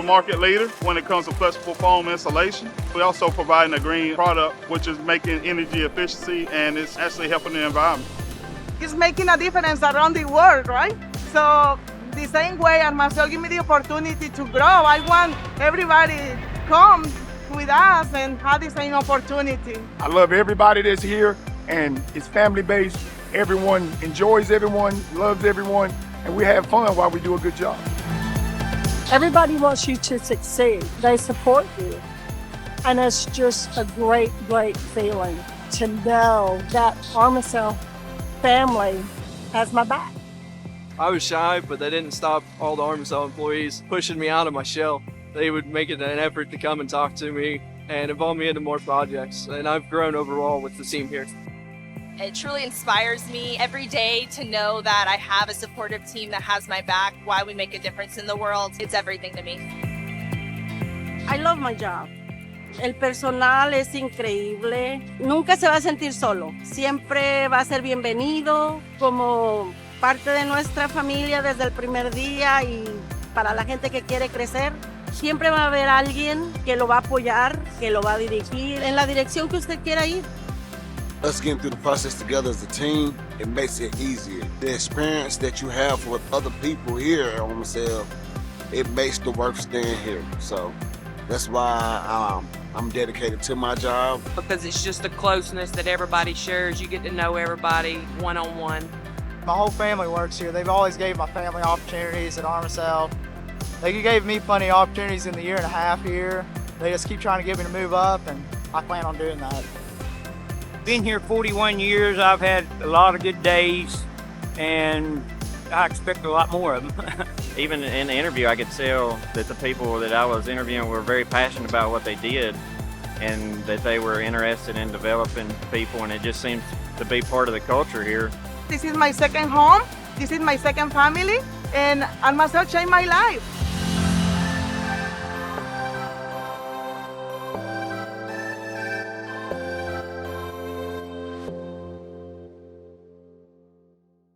market leader when it comes to flexible foam insulation. We also providing a green product, which is making energy efficiency, and it's actually helping the environment. It's making a difference around the world, right? So the same way Armacell give me the opportunity to grow, I want everybody come with us and have the same opportunity. I love everybody that's here, and it's family-based. Everyone enjoys everyone, loves everyone, and we have fun while we do a good job. Everybody wants you to succeed. They support you. And it's just a great, great feeling to know that Armacell family has my back. I was shy, but that didn't stop all the Armacell employees pushing me out of my shell. They would make it an effort to come and talk to me and involve me into more projects. And I've grown overall with the team here. It truly inspires me every day to know that I have a supportive team that has my back while we make a difference in the world. It's everything to me. I love my job. El personal es increíble. Nunca se va a sentir solo. Siempre va a ser bienvenido como parte de nuestra familia desde el primer día, y para la gente que quiere crecer, siempre va a haber alguien que lo va a apoyar, que lo va a dirigir en la dirección que usted quiera ir. Us getting through the process together as a team, it makes it easier. The experience that you have with other people here at Armacell, it makes the work stand here. So that's why I'm dedicated to my job. Because it's just the closeness that everybody shares. You get to know everybody one-on-one. My whole family works here. They've always gave my family opportunities at Armacell. They gave me plenty of opportunities in the year and a half here. They just keep trying to get me to move up, and I plan on doing that. Been here 41 years. I've had a lot of good days, and I expect a lot more of them. Even in the interview, I could tell that the people that I was interviewing were very passionate about what they did, and that they were interested in developing people, and it just seems to be part of the culture here. This is my second home, this is my second family, and Armacell changed my life.